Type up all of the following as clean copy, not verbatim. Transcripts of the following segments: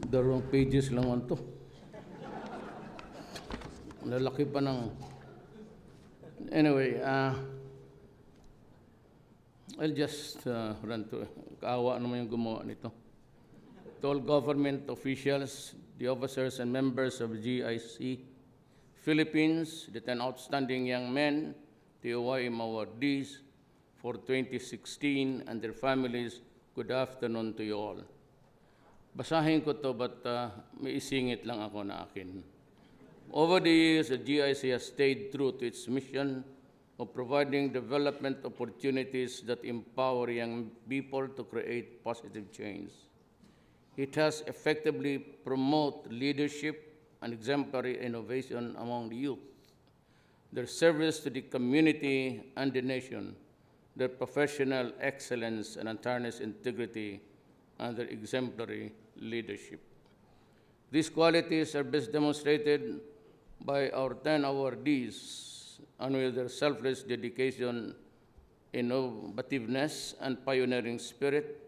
Dalawang pages lang man to. Lalaki pa ng... Anyway, I'll just run to it. Kaawa naman yung gumawa nito. To all government officials, the officers and members of GIC Philippines, the 10 outstanding young men, TOYM awardees for 2016 and their families, good afternoon to you all. Basahin ko to, but may isingit lang ako na akin. Over the years, the GIC has stayed true to its mission of providing development opportunities that empower young people to create positive change. It has effectively promoted leadership and exemplary innovation among the youth, their service to the community and the nation, their professional excellence and untarnished integrity, and their exemplary leadership. These qualities are best demonstrated by our 10 awardees, and with their selfless dedication, innovativeness, and pioneering spirit,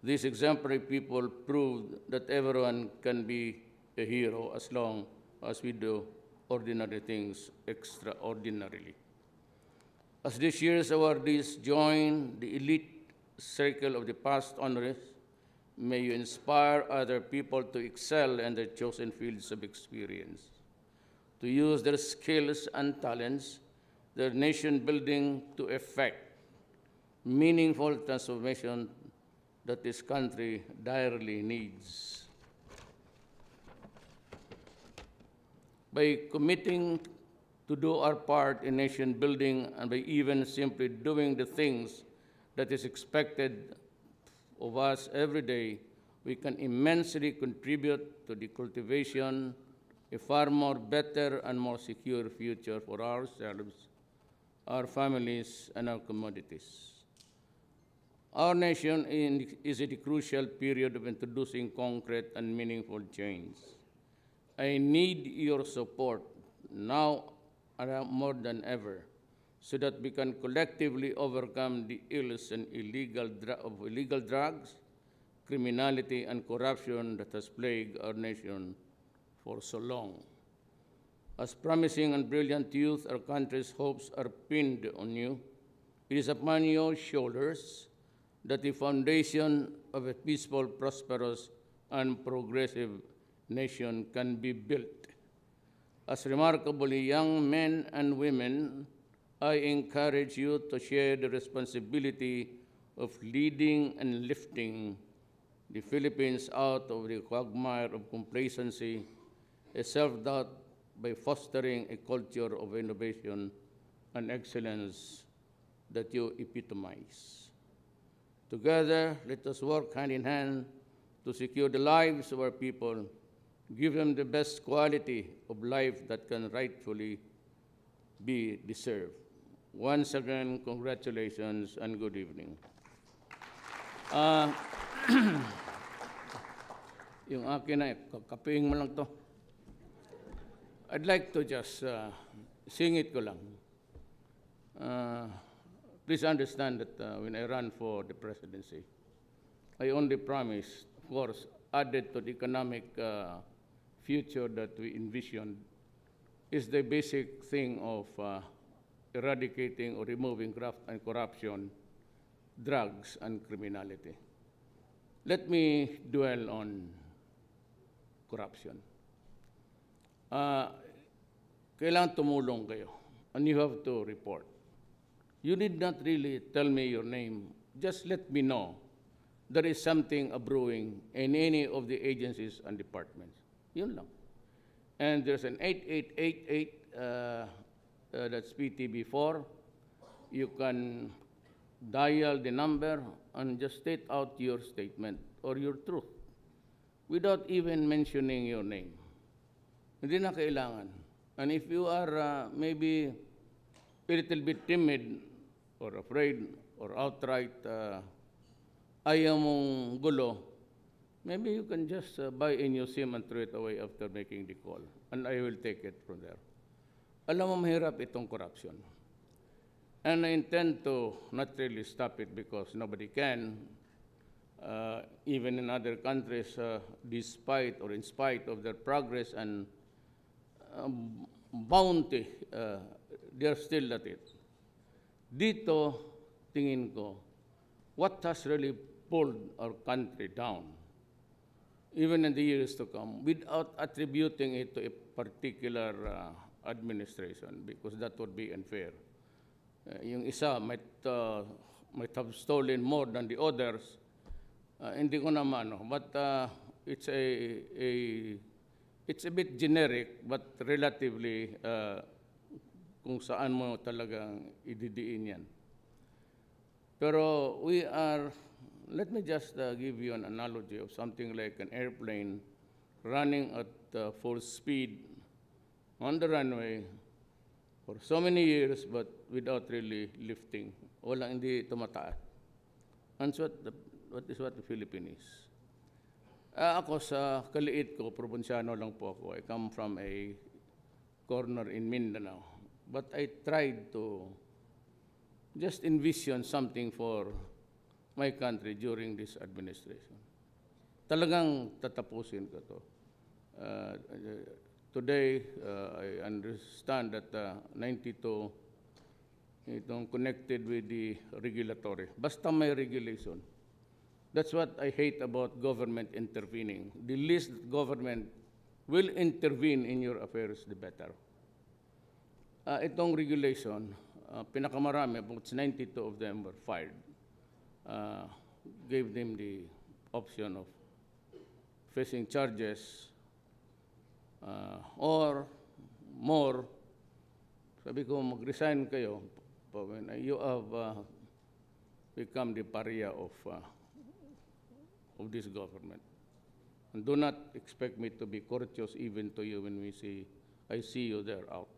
these exemplary people proved that everyone can be a hero as long as we do ordinary things extraordinarily. As this year's awardees join the elite circle of the past honorees, may you inspire other people to excel in their chosen fields of experience, to use their skills and talents, their nation building to effect meaningful transformation that this country direly needs. By committing to do our part in nation building and by even simply doing the things that is expected of us every day, we can immensely contribute to the cultivation of a far more better and more secure future for ourselves, our families, and our communities. Our nation is at a crucial period of introducing concrete and meaningful change. I need your support now more than ever so that we can collectively overcome the ills and illegal drugs, criminality, and corruption that has plagued our nation for so long. As promising and brilliant youth, our country's hopes are pinned on you. It is upon your shoulders that the foundation of a peaceful, prosperous, and progressive nation can be built. As remarkably young men and women, I encourage you to share the responsibility of leading and lifting the Philippines out of the quagmire of complacency and self-doubt by fostering a culture of innovation and excellence that you epitomize. Together, let us work hand in hand to secure the lives of our people, give them the best quality of life that can rightfully be deserved. Once again, congratulations and good evening. Yung akin na, kapiing mo lang to. I'd like to just sing it ko lang. Please understand that when I ran for the presidency, I only promised, of course, added to the economic future that we envisioned, is the basic thing of eradicating or removing graft and corruption, drugs, and criminality. Let me dwell on corruption. Kailangan tumulong kayo, and you have to report. You need not really tell me your name. Just let me know there is something brewing in any of the agencies and departments. Yun lang. And there's an 8888, that's PTB4. You can dial the number and just state out your statement or your truth without even mentioning your name. Hindi na kailangan. And if you are maybe a little bit timid or afraid or outright ayaw mong gulo, maybe you can just buy a new SIM and throw it away after making the call. And I will take it from there. Alam mo, mahirap itong corruption. And I intend to not really stop it because nobody can. even in other countries, despite or in spite of their progress and bounty, they're still at it. Dito, tingin ko, what has really pulled our country down, even in the years to come, without attributing it to a particular administration, because that would be unfair. Yung isa might have stolen more than the others. Hindi ko naman, no? But it's a bit generic, but relatively kung saan mo talagang ididiin yan. Pero let me just give you an analogy of something like an airplane running at full speed on the runway for so many years, but without really lifting. Walang hindi tumataas. And so what the Philippines is. Ako sa kaliit ko, probinsyano lang po ako. I come from a corner in Mindanao. But I tried to just envision something for my country during this administration. Talagang tatapusin ko to. Today, I understand that 92, itong connected with the regulatory. Basta may regulation. That's what I hate about government intervening. The least government will intervene in your affairs, the better. Itong regulation, pinakamarami, about 92 of them were fired. Gave them the option of facing charges or more. Sabi ko, mag-resign kayo when you have become the pariah of this government. And do not expect me to be courteous even to you when I see you there out.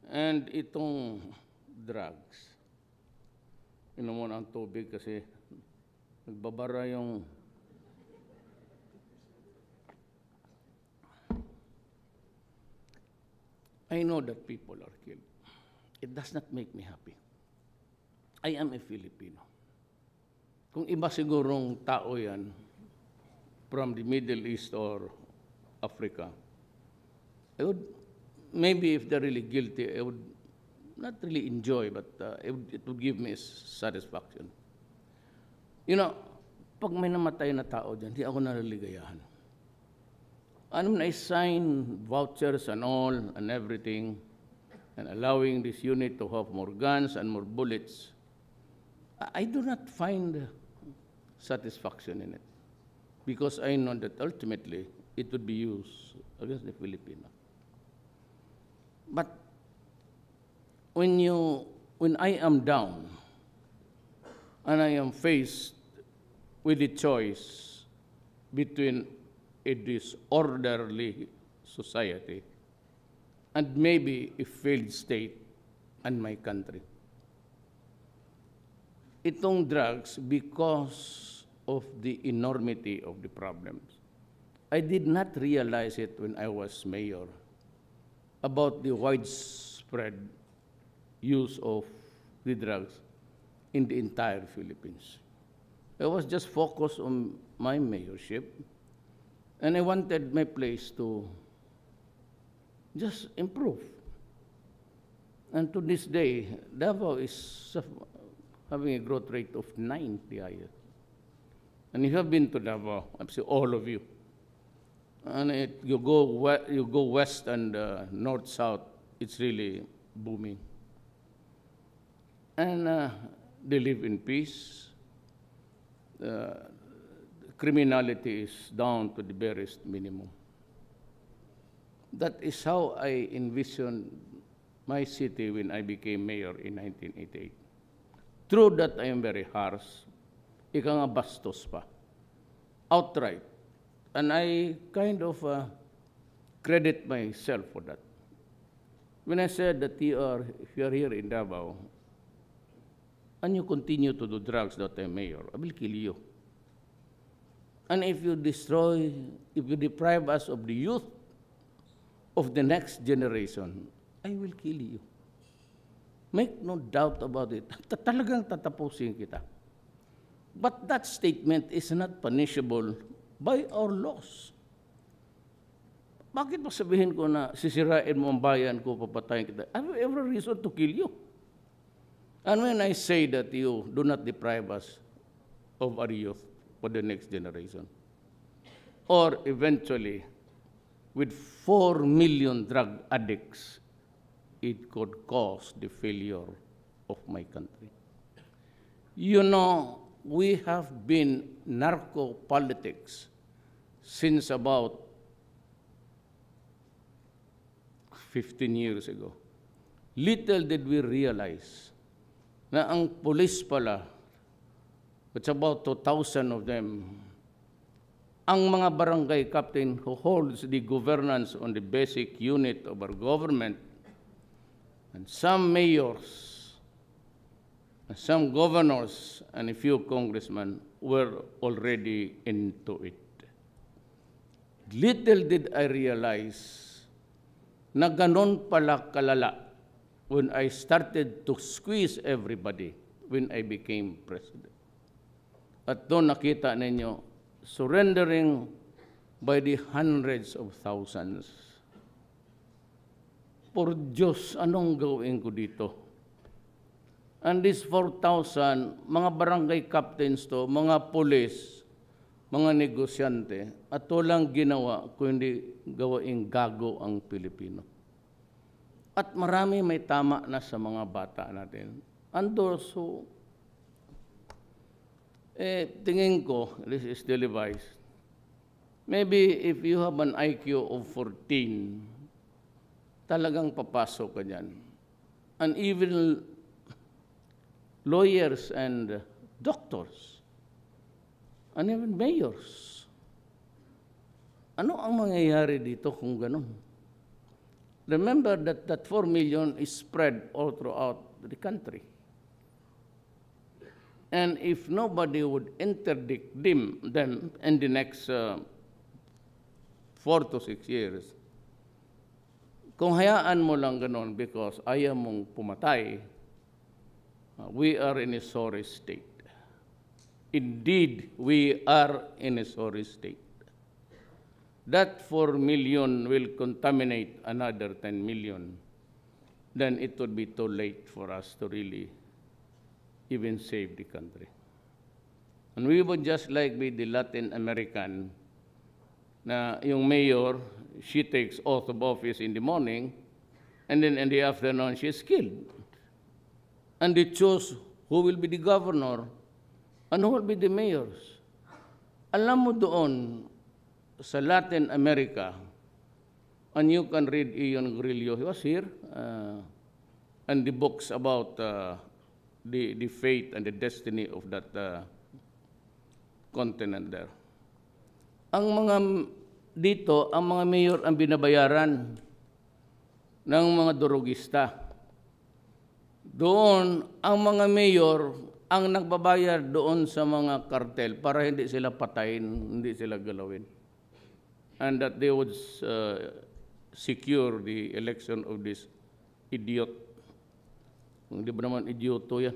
And itong drugs, inom mo ng tubig kasi nagbabara yung I know that people are killed. It does not make me happy. I am a Filipino. Kung iba sigurong tao yan from the Middle East or Africa, I would, maybe if they're really guilty, I would not really enjoy, but it would give me satisfaction. You know, pag may namatay na tao dyan, di ako naliligayahan. I sign vouchers and all and everything, and allowing this unit to have more guns and more bullets. I do not find satisfaction in it, because I know that ultimately it would be used against the Filipino. But when I am down and I am faced with the choice between a disorderly society and maybe a failed state and my country, itong drugs, because of the enormity of the problems, I did not realize it when I was mayor, about the widespread use of the drugs in the entire Philippines. I was just focused on my mayorship, and I wanted my place to just improve. And to this day, Davao is having a growth rate of 9, the highest. And if you have been to Davao, I'm sure all of you, and you go west and north-south, it's really booming. And they live in peace. Criminality is down to the barest minimum. That is how I envisioned my city when I became mayor in 1988. True that I am very harsh, ika nga bastos pa, outright. And I kind of credit myself for that. When I said that if you are here in Davao, and you continue to do drugs that I'm mayor, I will kill you. And if you deprive us of the youth of the next generation, I will kill you. Make no doubt about it. Talagang tatapusin kita. But that statement is not punishable by our laws. Bakit ba sabihin ko na sisirain mo ang bayan ko, papatayin kita? I have every reason to kill you. And when I say that you do not deprive us of our youth for the next generation, or eventually, with 4 million drug addicts, it could cause the failure of my country. You know, we have been narco-politics since about 15 years ago. Little did we realize na ang police pala, it's about 2,000 of them, ang mga barangay captain who holds the governance on the basic unit of our government, and some mayors, and some governors, and a few congressmen were already into it. Little did I realize na ganon pala kalala when I started to squeeze everybody when I became president. At doon nakita ninyo, surrendering by the hundreds of thousands. Por Diyos, anong gawin ko dito? And these 4,000, mga barangay captains to, mga pulis, mga negosyante, at walang ginawa kundi gawaing gago ang Pilipino. At marami may tama na sa mga bata natin. And also, tingin ko, this is televised, maybe if you have an IQ of 14, talagang papasok ka dyan. And even lawyers and doctors, and even mayors. Ano ang mangyayari dito kung ganun? Remember that 4 million is spread all throughout the country. And if nobody would interdict them in the next 4 to 6 years, kung hayaan mo lang ganun because ayaw mong pumatay, we are in a sorry state. Indeed, we are in a sorry state. That 4 million will contaminate another 10 million. Then it would be too late for us to really even save the country. And we would just like be the Latin American na yung mayor, she takes oath of office in the morning, and then in the afternoon, she is killed. And they choose who will be the governor and who will be the mayors. Alam mo doon, sa Latin America, and you can read Ian Grillo, he was here, and the books about the fate and the destiny of that continent there. Ang mga dito, ang mga mayor ang binabayaran ng mga durugista. Doon, ang mga mayor ang nagbabayar doon sa mga kartel para hindi sila patayin, hindi sila galawin. And that they would secure the election of this idiot. Hindi ba naman idioto yan?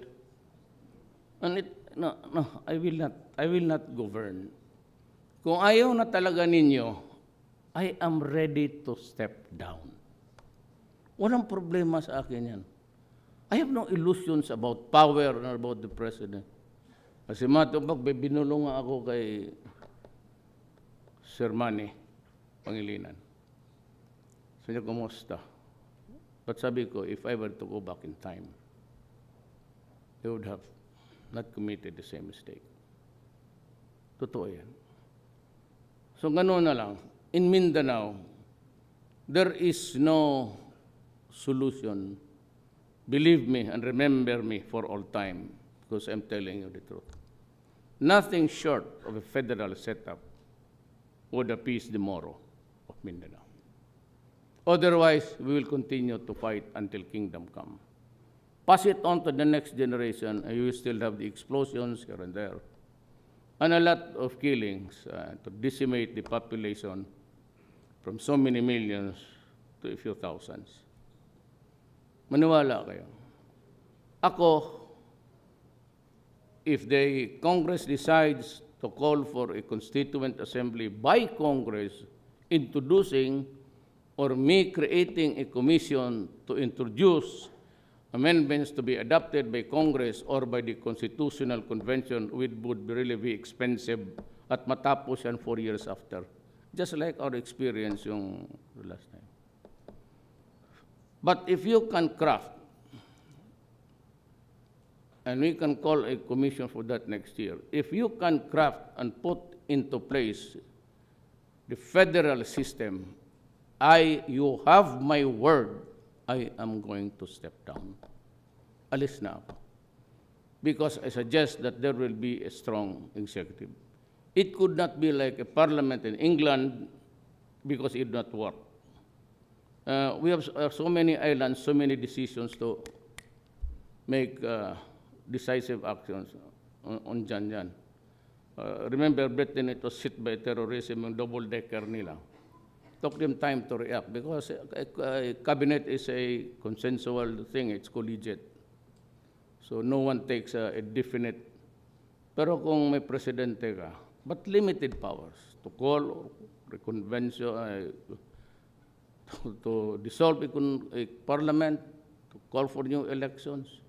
And I will not govern. Kung ayaw na talaga ninyo, I am ready to step down. Walang problema sa akin yan. I have no illusions about power or about the president. Kasi matubag, binulong nga ako kay Sir Manny Pangilinan. Sabi niya, kumusta? But sabi ko, if I were to go back in time, they would have not committed the same mistake. Totoo yan. So gano'n na lang. In Mindanao, there is no solution. Believe me and remember me for all time, because I'm telling you the truth. Nothing short of a federal setup would appease the morrow of Mindanao. Otherwise, we will continue to fight until kingdom come. Pass it on to the next generation, and you will still have the explosions here and there, and a lot of killings to decimate the population from so many millions to a few thousands. Maniwala kayo. Ako, if the Congress decides to call for a constituent assembly by Congress introducing or me creating a commission to introduce amendments to be adopted by Congress or by the Constitutional Convention, which would really be expensive at matapos yan 4 years after. Just like our experience yung last time. But if you can craft, and we can call a commission for that next year, if you can craft and put into place the federal system, you have my word, I am going to step down. Alis na ako. Because I suggest that there will be a strong executive. It could not be like a parliament in England because it did not work. We have so many islands, so many decisions to make decisive actions on Janjan. Remember, Britain, it was hit by terrorism, yung double-decker nila. Took them time to react because a cabinet is a consensual thing, it's collegiate. So no one takes a definite. Pero kung may presidente ka, but limited powers to call or reconvention, to dissolve a parliament, to call for new elections,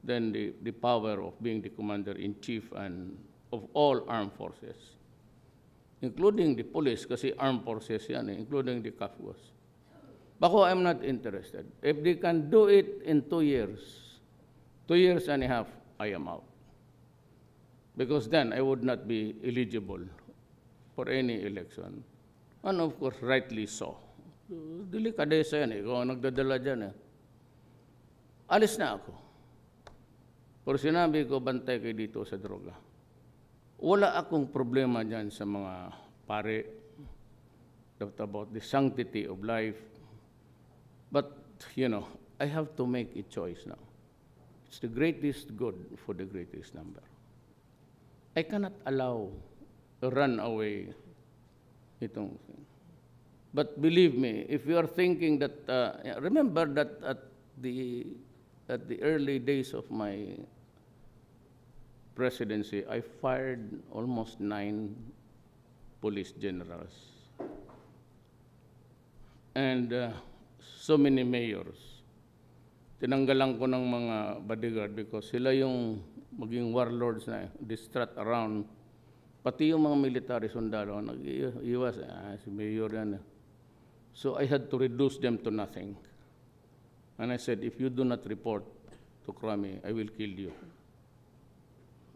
then the power of being the commander-in-chief and of all armed forces, including the police, kasi armed forces yan, including the CAFUAS. Bako, I'm not interested. If they can do it in 2 years, 2 years and a half, I am out. Because then I would not be eligible for any election. And of course, rightly so. Delikadesa yan kung nagdadala dyan Alis na ako. Pero sinabi ko, bantay kayo dito sa droga. Wala akong problema dyan sa mga pare about the sanctity of life. But, you know, I have to make a choice now. It's the greatest good for the greatest number. I cannot allow a runaway itong thing. But believe me, if you are thinking that, remember that at the early days of my presidency, I fired almost 9 police generals and so many mayors. Tinanggalan ko ng mga bodyguard because sila yung maging warlords na distraught around. Pati yung mga military sundalo, nag-iwas, si mayor yan. So I had to reduce them to nothing. And I said, if you do not report to Krami, I will kill you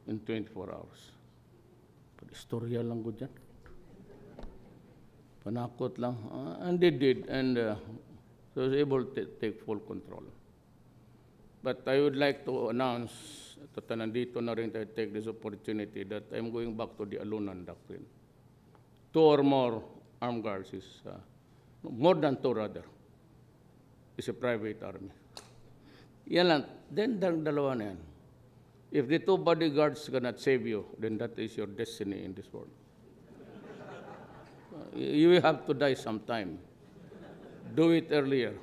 in 24 hours. Istorya lang ko dyan. Panakot lang. And they did. And so I was able to take full control. But I would like to announce, nandito na rin tayo take this opportunity that I'm going back to the Alunan Doctrine. 2 or more armed guards is, more than 2 rather, is a private army. Yan lang. Then, dalawa na yan. If the 2 bodyguards cannot save you, then that is your destiny in this world. You will have to die sometime. Do it earlier.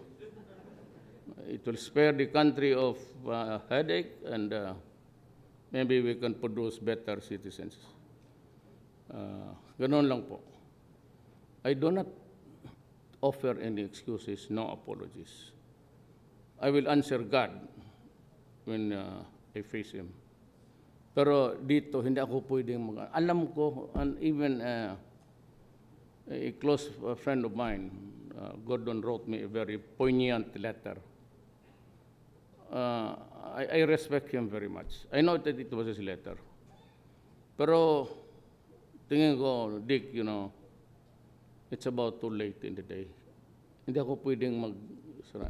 It will spare the country of headache and maybe we can produce better citizens. Ganon lang po. I do not offer any excuses, no apologies. I will answer God when I face Him. Pero dito, hindi ako pwedeng alam ko, and even a close friend of mine, Gordon, wrote me a very poignant letter. I respect him very much. I know that it was his letter. Pero tingin ko, Dick, you know, it's about too late in the day. Hindi ako pwedeng mag-sara.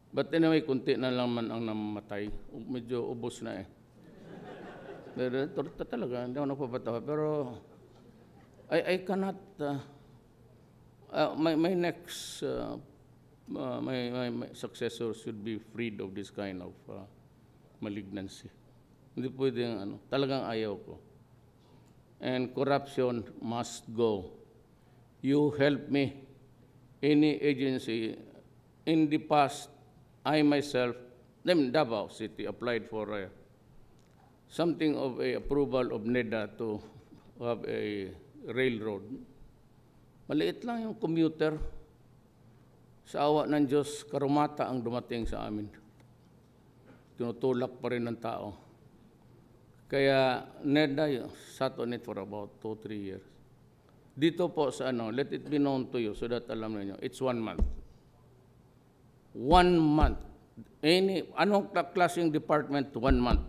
But anyway, kunti na lang man ang namamatay. Medyo ubos na Pero talaga, hindi ako napapatawa. Pero I cannot, my next, my successor should be freed of this kind of malignancy. Hindi pwedeng, talagang ayaw ko. And corruption must go. You help me. Any agency. In the past, I myself, Davao City, applied for something of a approval of NEDA to have a railroad. Maliit lang yung commuter. Sa awa ng Diyos, karumata ang dumating sa amin. Tinutulak pa rin ng tao. Kaya NEDA sat on it for about 2-3 years. Dito po sa let it be known to you so that alam niyo, it's 1 month. 1 month. Anong klaseng department, 1 month.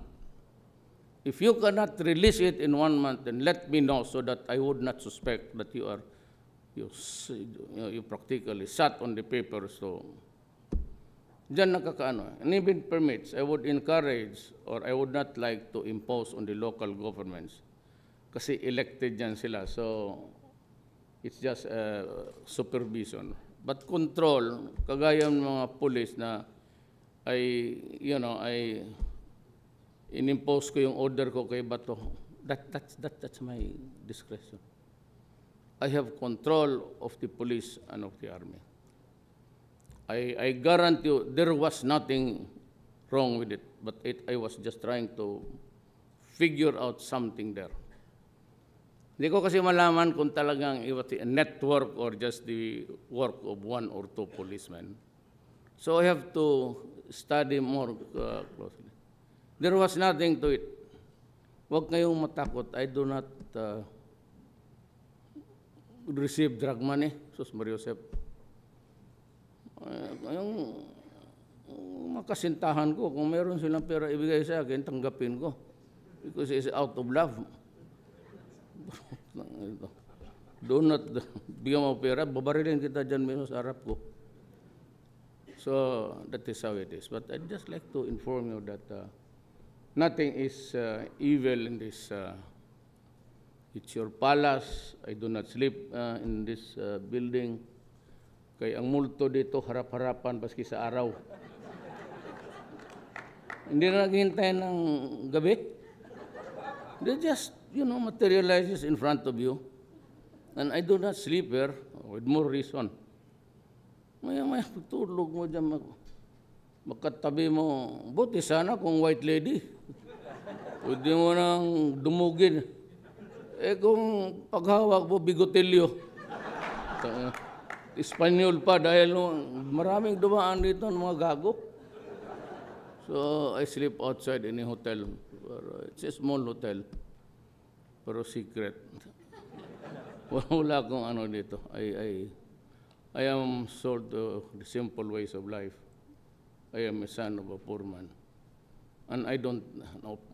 If you cannot release it in 1 month, then let me know so that I would not suspect that you practically sat on the paper. So, diyan nakakaano. And even permits, I would encourage or I would not like to impose on the local governments kasi elected yan sila. So, it's just supervision. But control, kagaya ng mga police na I inimpose ko yung order ko kay Bato. That's my discretion. I have control of the police and of the army. I guarantee you there was nothing wrong with it, but I was just trying to figure out something there. Hindi ko kasi malaman kung talagang it was a network or just the work of 1 or 2 policemen. So I have to study more closely. There was nothing to it. Huwag kayong matakot. I do not receive drug money. Sus Mariosep. Yung makasintahan ko, kung meron silang pera ibigay sa akin, tanggapin ko. Because it's out of love. Do not bigyan mo pera, babarilin kita dyan mismo sa harap ko. So, that is how it is. But I'd just like to inform you that nothing is evil in this. It's your palace. I do not sleep in this building. Kaya ang multo dito, harap-harapan paski sa araw. Hindi na naghihintay ng gabi. They just, materializes in front of you. And I do not sleep here with more reason. Maya-maya, pagtulog mo dyan, magkatabi mo. Buti sana kung white lady. Pwede mo nang dumugin. Kung paghawak mo, bigotilyo. Espanyol pa dahil maraming dumaan dito ng mga gago. So, I sleep outside in a hotel. It's a small hotel. Pero secret. Wala akong dito. I am sold to the simple ways of life. I am a son of a poor man. And I don't,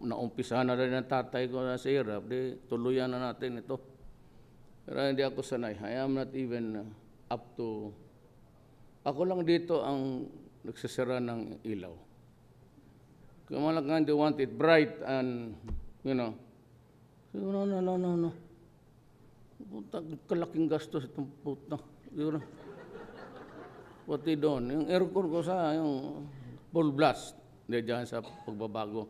naumpisahan na rin ng tatay ko na sa hirap, tuluyan na natin ito. Pero hindi ako sanay. I am not even up to, ako lang dito ang nagsasara ng ilaw. Kung malaking they want it bright and, no. Puta, kalaking gastos itong puta. Pati doon. Yung aircon ko yung full blast. Diyan sa pagbabago.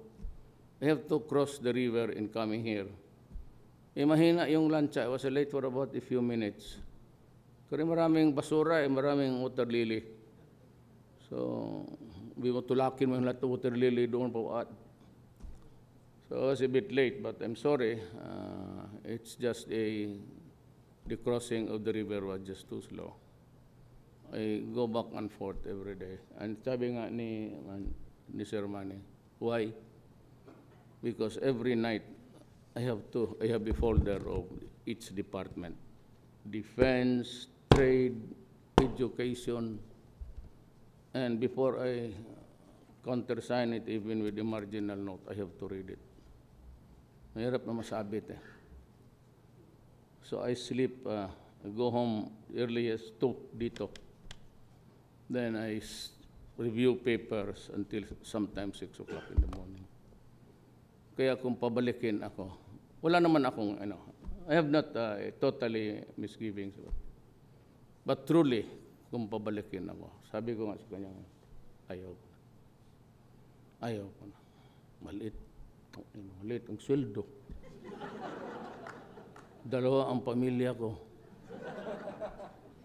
I have to cross the river in coming here. Mahina yung lancha. I was late for about a few minutes. Kasi maraming basura, maraming water lily. So, tulakin mo yung lahat ng water lily doon pa. So, I was a bit late, but I'm sorry. It's just the crossing of the river was just too slow. I go back and forth every day. And sabi nga ni Sir Manny, why? Because every night I have a folder of each department. Defense, trade, education, and before I countersign it even with the marginal note, I have to read it. Mahirap na masabit So I sleep, I go home early as 2 dito. Then I review papers until sometimes 6 o'clock in the morning. Kaya kung pabalikin ako, wala naman akong, I have not totally misgivings. But truly, kung pabalikin ako, sabi ko nga sa kanya, ayaw ko. Ayaw ko na. Maliit ang sweldo. 2 ang pamilya ko.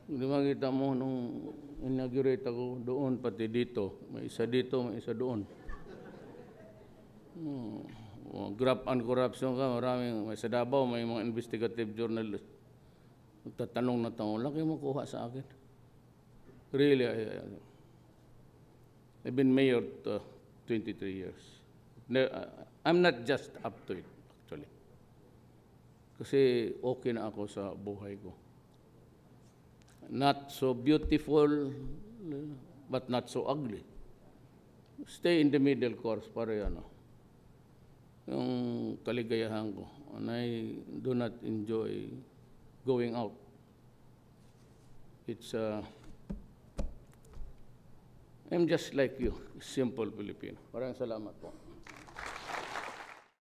Hindi makita mo nung inaugurate ako doon, pati dito. May isa dito, may isa doon. graft and corruption ka, maraming, may sa Davao, may mga investigative journalist. Nagtatanong na tanong, laki mo kuha sa akin. Really, I've been mayor 23 years. I'm not just up to it, actually. Kasi okay na ako sa buhay ko. Not so beautiful, but not so ugly. Stay in the middle course para yan. Yung kaligayahan ko. And I do not enjoy going out. It's, I'm just like you, simple Filipino. Maraming salamat po.